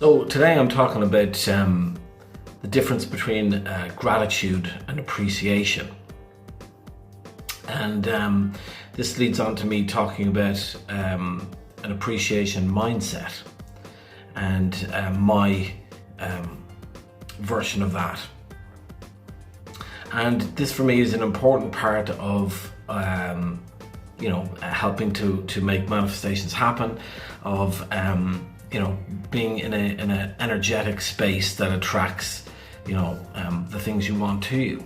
So today I'm talking about the difference between gratitude and appreciation. And this leads on to me talking about an appreciation mindset and my version of that. And this for me is an important part of helping to make manifestations happen, of being in an energetic space that attracts the things you want to you.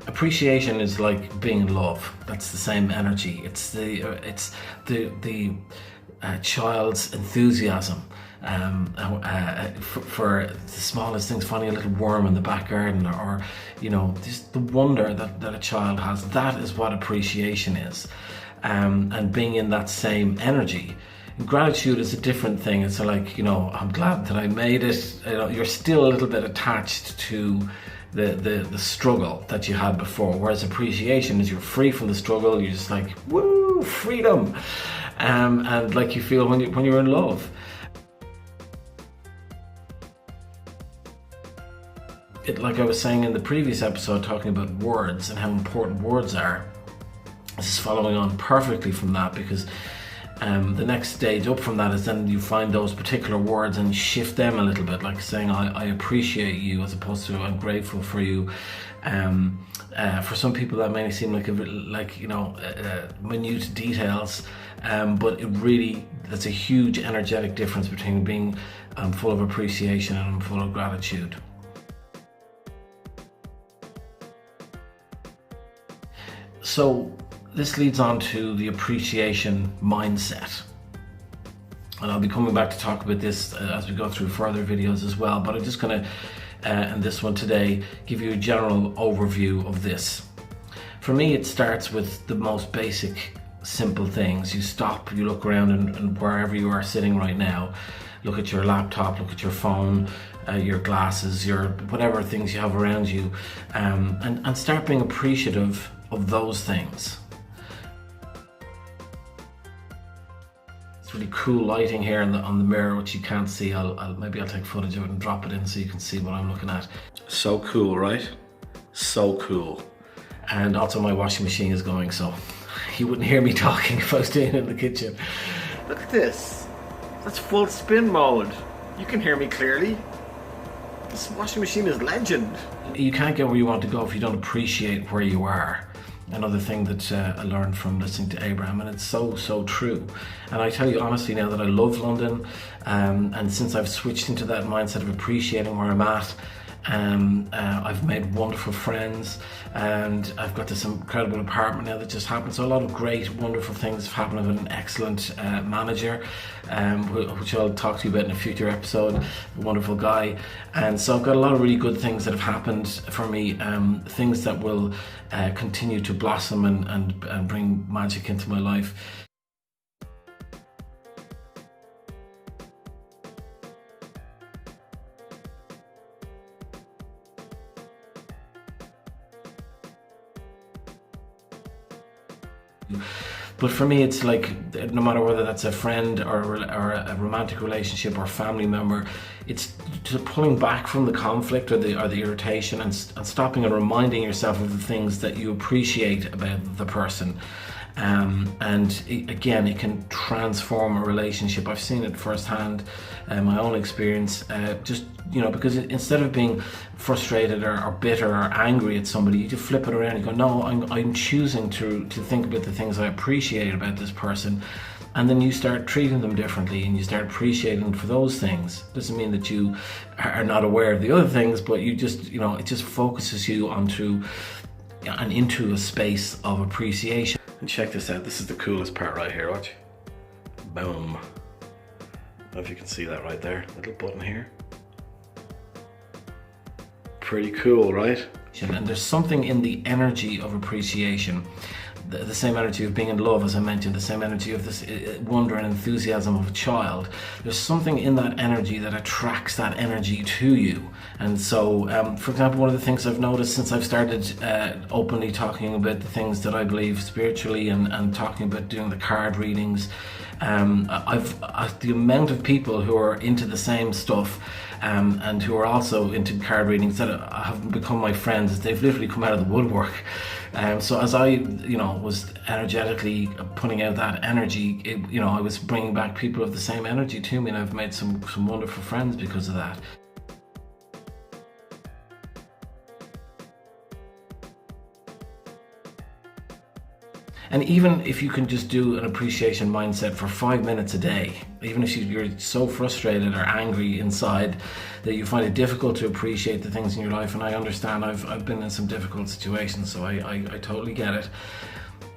Appreciation is like being in love. That's the same energy. It's the child's enthusiasm for the smallest things, finding a little worm in the back garden, or just the wonder that a child has. That is what appreciation is, and being in that same energy. Gratitude is a different thing. It's like, I'm glad that I made it. You're still a little bit attached to the struggle that you had before, whereas appreciation is you're free from the struggle. You're just like, woo, freedom, and like you feel when you're in love. Like I was saying in the previous episode, talking about words and how important words are, this is following on perfectly from that, because the next stage up from that is then you find those particular words and shift them a little bit, like saying I appreciate you, as opposed to I'm grateful for you. For some people that may seem like minute details, but that's a huge energetic difference between being full of appreciation and full of gratitude. So this leads on to the appreciation mindset. And I'll be coming back to talk about this as we go through further videos as well, but I'm just going to, in this one today, give you a general overview of this. For me, it starts with the most basic, simple things. You stop, you look around, and wherever you are sitting right now, look at your laptop, look at your phone, your glasses, your whatever things you have around you, and start being appreciative of those things. It's really cool lighting here on the mirror, which you can't see. Maybe I'll take footage of it and drop it in so you can see what I'm looking at. So cool, right? So cool. And also my washing machine is going, so you wouldn't hear me talking if I was doing it in the kitchen. Look at this. That's full spin mode. You can hear me clearly. This washing machine is legend. You can't get where you want to go if you don't appreciate where you are. Another thing that I learned from listening to Abraham, and it's so true. And I tell you honestly now that I love London, and since I've switched into that mindset of appreciating where I'm at, I've made wonderful friends, and I've got this incredible apartment now that just happened. So a lot of great, wonderful things have happened. I've got an excellent manager, which I'll talk to you about in a future episode. A wonderful guy. And so I've got a lot of really good things that have happened for me, things that will continue to blossom and bring magic into my life. But for me, it's like, no matter whether that's a friend or a romantic relationship or family member, it's just pulling back from the conflict or the irritation and stopping and reminding yourself of the things that you appreciate about the person. Again, it can transform a relationship. I've seen it firsthand, my own experience, because instead of being frustrated or bitter or angry at somebody, you just flip it around and go, no, I'm choosing to think about the things I appreciate about this person. And then you start treating them differently and you start appreciating them for those things. Doesn't mean that you are not aware of the other things, but you just, it just focuses you onto and into a space of appreciation. And check this out, this is the coolest part right here, watch. Boom. I don't know if you can see that right there, little button here. Pretty cool, right? And there's something in the energy of appreciation, the same energy of being in love, as I mentioned, the same energy of this wonder and enthusiasm of a child. There's something in that energy that attracts that energy to you. And so, for example, one of the things I've noticed since I've started openly talking about the things that I believe spiritually and talking about doing the card readings, the amount of people who are into the same stuff and who are also into card readings that have become my friends, they've literally come out of the woodwork. So as I, was energetically putting out that energy, I was bringing back people of the same energy to me, and I've made some wonderful friends because of that. And even if you can just do an appreciation mindset for 5 minutes a day, even if you're so frustrated or angry inside that you find it difficult to appreciate the things in your life, and I understand, I've been in some difficult situations, so I totally get it.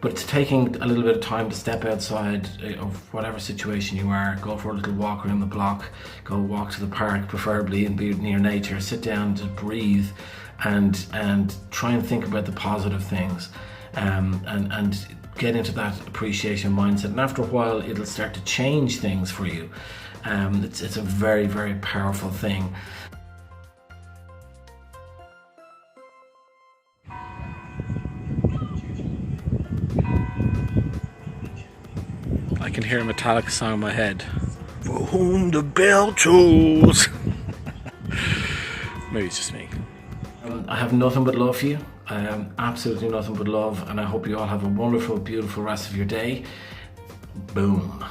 But it's taking a little bit of time to step outside of whatever situation you are, go for a little walk around the block, go walk to the park preferably and be near nature, sit down, just breathe and try and think about the positive things and get into that appreciation mindset. And after a while, it'll start to change things for you. It's a very, very powerful thing. I can hear a Metallica song in my head. For whom the bell tolls. Maybe it's just me. I have nothing but love for you. Absolutely nothing but love, and I hope you all have a wonderful, beautiful rest of your day. Boom.